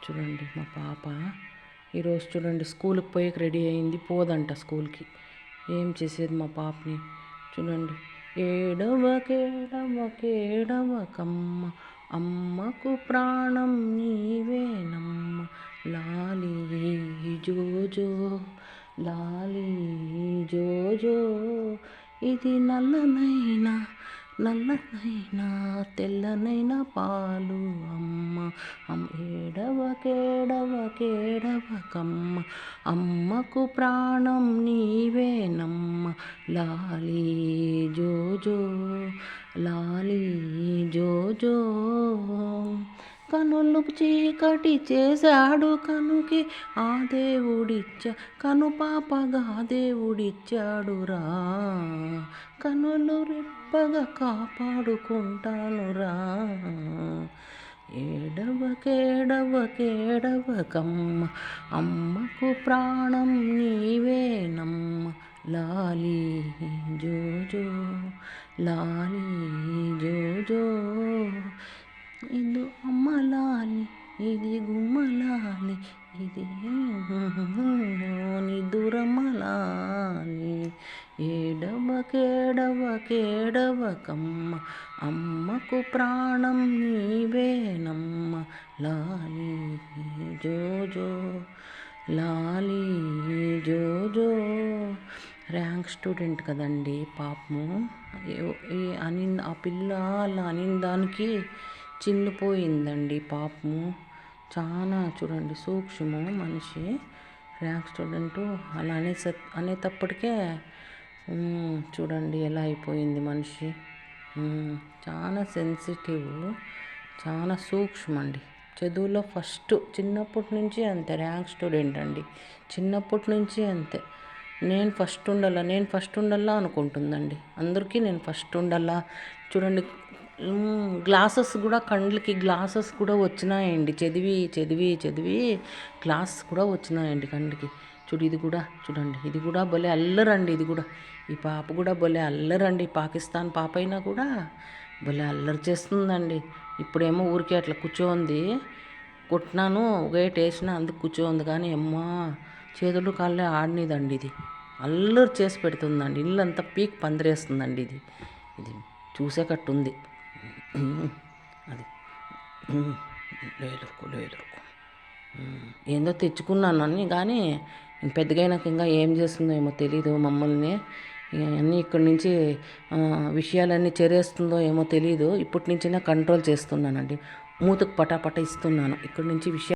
చూడండి మా పాప ఈరోజు చూడండి స్కూల్కి పోయి రెడీ అయింది, పోదంట స్కూల్కి. ఏం చేసేది మా పాపని చూడండి. ఏడవకేడవకేడవకమ్మ, అమ్మకు ప్రాణం నీవేనమ్మ, లాలి జోజో లాలి జోజో. ఇది నల్లనైనా తెల్లనైనా పాలు అమ్మ. ఏడవకేడవకేడవకమ్మ, అమ్మకు ప్రాణం నీవేనమ్మ, లాలి జోజో లాలి జోజో. కనులు చీకటి చేశాడు కనుకి ఆ కనుపాపగా దేవుడిచ్చాడురా, కనులు రెప్పగా కాపాడుకుంటానురా. ఏడవకేడవకేడవకమ్మ, అమ్మకు ప్రాణం నీవేనమ్మ, లాలి జోజో లాలి జోజో. ఇది అమ్మలాలి, ఇది గుమ్మలాలి, ఇది నిదురమ్మలాలి. ఏడవకేడవకేడవకమ్మ, అమ్మకు ప్రాణం నీవేనమ్మ, లాలి జోజో లాలి జోజో. ర్యాంక్ స్టూడెంట్ కదండి పాపము. ఆ పిల్ల అలా అనిన దానికి చిన్నిపోయిందండి పాపము. చాలా చూడండి సూక్ష్మము మనిషి. ర్యాంక్ స్టూడెంటు అలా అనేటప్పటికే చూడండి ఎలా అయిపోయింది మనిషి. చాలా సెన్సిటివ్, చాలా సూక్ష్మండి. చదువులో ఫస్ట్ చిన్నప్పటి నుంచి అంతే. ర్యాంక్ స్టూడెంట్ అండి, చిన్నప్పటి నుంచి అంతే. నేను ఫస్ట్ ఉండాలా అనుకుంటుందండి. అందరికీ నేను ఫస్ట్ ఉండాలా. చూడండి గ్లాసెస్ కూడా, కండ్లకి గ్లాసెస్ కూడా వచ్చినాయండి. చదివి గ్లాసెస్ కూడా వచ్చినాయండి కండ్లకి. ఇది కూడా చూడండి, ఇది కూడా భలే అల్లరండి. ఇది కూడా ఈ పాప కూడా భలే అల్లరండి. పాకిస్తాన్ పాప అయినా కూడా భలే అల్లరి చేస్తుందండి. ఇప్పుడేమో ఊరికే అట్లా కూర్చోంది, కొట్టినాను గేట్ వేసిన అందుకు కూర్చోంది. కానీ అమ్మా చేతులు కాళ్ళే ఆడనిదండి. ఇది అల్లరి చేసి పెడుతుందండి. ఇల్లంతా పీక్ పందిరేస్తుందండి. ఇది చూసేకట్టుంది. అది లేదురుకో ఏందో తెచ్చుకున్నాను అన్నీ, కానీ పెద్దగైనాక ఇంకా ఏం చేస్తుందో ఏమో తెలీదు. మమ్మల్ని అన్నీ ఇక్కడి నుంచి విషయాలన్నీ చెరేస్తుందో ఏమో తెలీదు. ఇప్పటి నుంచైనా కంట్రోల్ చేస్తున్నానండి. మూతకు పటాపట ఇస్తున్నాను ఇక్కడి నుంచి విషయాలు.